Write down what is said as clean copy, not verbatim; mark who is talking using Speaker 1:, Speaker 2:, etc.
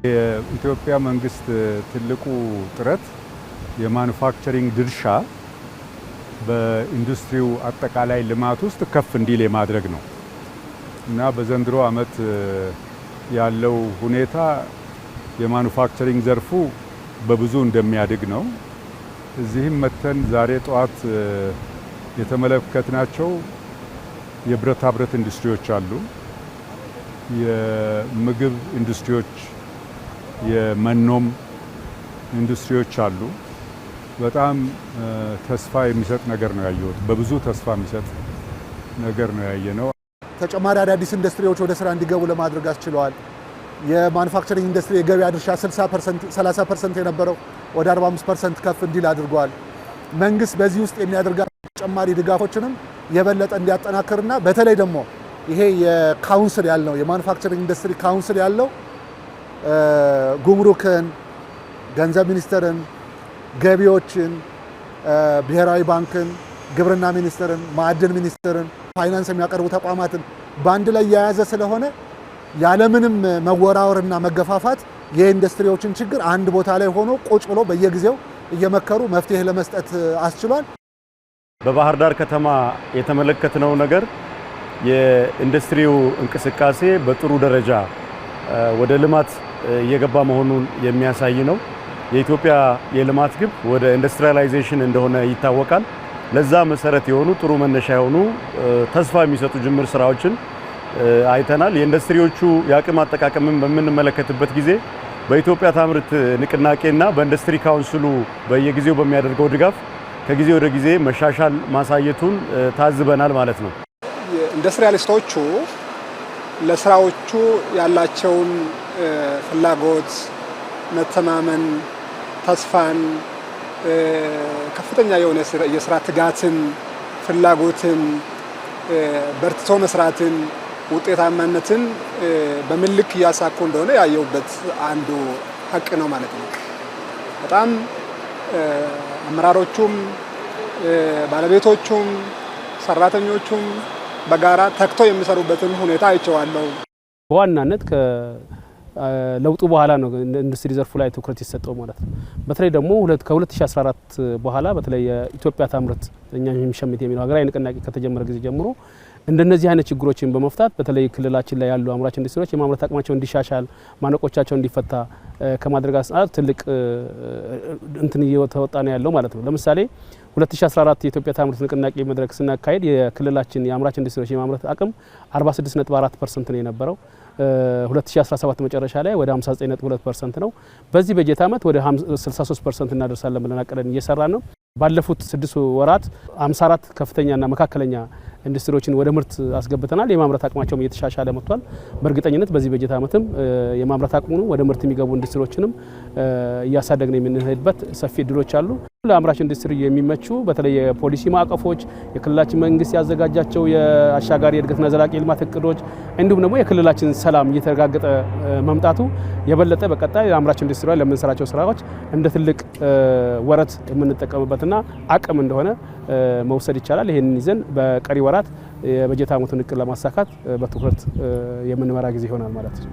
Speaker 1: የኢትዮጵያ መንግስት ትልቁ ጥረት የማኑፋክቸሪንግ ድርሻ በኢንዱስትሪው አጠቃላይ ልማት ውስጥ ከፍ እንዲል የማድረግ ነው እና በዘንድሮ ዓመት ያለው ሁኔታ የማኑፋክቸሪንግ ዘርፉ በብዙ እንደሚያድግ ነው። እዚህም መተን ዛሬ ጠዋት የተመለከትናቸው የብረታ ብረት ኢንዱስትሪዎች አሉ፣ የምግብ ኢንዱስትሪዎች፣ የመኖም ኢንዱስትሪዎች አሉ። በጣም ተስፋ የሚሰጥ ነገር ነው ያየሁት። በብዙ ተስፋ የሚሰጥ ነገር ነው ያየነው።
Speaker 2: ተጨማሪ አዳዲስ ኢንዱስትሪዎች ወደ ስራ እንዲገቡ ለማድረግ አስችለዋል። የማኑፋክቸሪንግ ኢንዱስትሪ የገበያ ድርሻ 30% የነበረው ወደ 45% ከፍ እንዲል አድርጓል። መንግስት በዚህ ውስጥ የሚያደርጋቸው ተጨማሪ ድጋፎችንም የበለጠ እንዲያጠናክርና በተለይ ደግሞ ይሄ የካውንስል ያለው የማኑፋክቸሪንግ ኢንዱስትሪ ካውንስል ያለው ጉምሩክን፣ ገንዘብ ሚኒስቴርን፣ ገቢዎችን፣ ብሔራዊ ባንክን፣ ግብርና ሚኒስቴርን፣ ማዕድን ሚኒስቴርን፣ ፋይናንስ የሚያቀርቡ ተቋማትን በአንድ ላይ የያዘ ስለሆነ ያለምንም መወራወርና መገፋፋት የኢንዱስትሪዎችን ችግር አንድ ቦታ ላይ ሆኖ ቁጭ ብሎ በየጊዜው እየመከሩ መፍትሄ ለመስጠት አስችሏል።
Speaker 3: በባህር ዳር ከተማ የተመለከትነው ነገር የኢንዱስትሪው እንቅስቃሴ በጥሩ ደረጃ ወደ ልማት እየገባ መሆኑን የሚያሳይ ነው። የኢትዮጵያ የልማት ግብ ወደ ኢንዱስትሪያላይዜሽን እንደሆነ ይታወቃል። ለዛ መሰረት የሆኑ ጥሩ መነሻ የሆኑ ተስፋ የሚሰጡ ጅምር ስራዎችን አይተናል። የኢንዱስትሪዎቹ የአቅም አጠቃቀምን በምንመለከትበት ጊዜ በኢትዮጵያ ታምርት ንቅናቄና በኢንዱስትሪ ካውንስሉ በየጊዜው በሚያደርገው ድጋፍ ከጊዜ ወደ ጊዜ መሻሻል ማሳየቱን ታዝበናል ማለት ነው።
Speaker 4: ኢንዱስትሪያሊስቶቹ ለስራዎቹ ያላቸውን ፍላጎት፣ መተማመን፣ ተስፋን፣ ከፍተኛ የሆነ የስራ ትጋትን፣ ፍላጎትን፣ በርትቶ መስራትን፣ ውጤታማነትን በምን ልክ እያሳኩ እንደሆነ ያየውበት አንዱ ሀቅ ነው ማለት ነው። በጣም አመራሮቹም ባለቤቶቹም ሰራተኞቹም በጋራ ተክተው የሚሰሩበትን ሁኔታ አይቼዋለሁ።
Speaker 5: በዋናነት ከለውጡ በኋላ ነው ኢንዱስትሪ ዘርፉ ላይ ትኩረት ይሰጠው ማለት ነው። በተለይ ደግሞ ከ2014 በኋላ በተለይ የኢትዮጵያ ታምርት እኛ የሚሸምት የሚለው ሀገራዊ ንቅናቄ ከተጀመረ ጊዜ ጀምሮ እንደነዚህ አይነት ችግሮችን በመፍታት በተለይ ክልላችን ላይ ያሉ አምራች ኢንዱስትሪዎች የማምረት አቅማቸው እንዲሻሻል፣ ማነቆቻቸው እንዲፈታ ከማድረግ አንጻር ትልቅ እንትን እየተወጣ ነው ያለው ማለት ነው። ለምሳሌ 2014 የኢትዮጵያ ታምርት ንቅናቄ መድረክ ስናካሄድ የክልላችን የአምራች ኢንዱስትሪዎች የማምረት አቅም 46.4% ነው የነበረው። 2017 መጨረሻ ላይ ወደ 59.2% ነው። በዚህ በጀት ዓመት ወደ 63% እናደርሳለን ብለን አቅደን እየሰራን ነው። ባለፉት 6 ወራት 54 ከፍተኛና መካከለኛ ኢንዱስትሪዎችን ወደ ምርት አስገብተናል። የማምረት አቅማቸውም እየተሻሻለ መጥቷል። በእርግጠኝነት በዚህ በጀት ዓመትም የማምረት አቅሙን ወደ ምርት የሚገቡ ኢንዱስትሪዎችንም እያሳደግን የምንሄድበት ሰፊ እድሎች አሉ። ለአምራች ኢንዱስትሪ የሚመቹ በተለይ የፖሊሲ ማዕቀፎች፣ የክልላችን መንግስት ያዘጋጃቸው የአሻጋሪ እድገትና ዘላቂ ልማት እቅዶች እንዲሁም ደግሞ የክልላችን ሰላም እየተረጋገጠ መምጣቱ የበለጠ በቀጣይ የአምራች ኢንዱስትሪ ላይ ለምንሰራቸው ስራዎች እንደ ትልቅ ወረት የምንጠቀምበትና አቅም እንደሆነ መውሰድ ይቻላል። ይሄንን ይዘን በቀሪ ወራት የበጀት ዓመቱን እቅድ ለማሳካት በትኩረት የምንመራ ጊዜ ይሆናል ማለት ነው።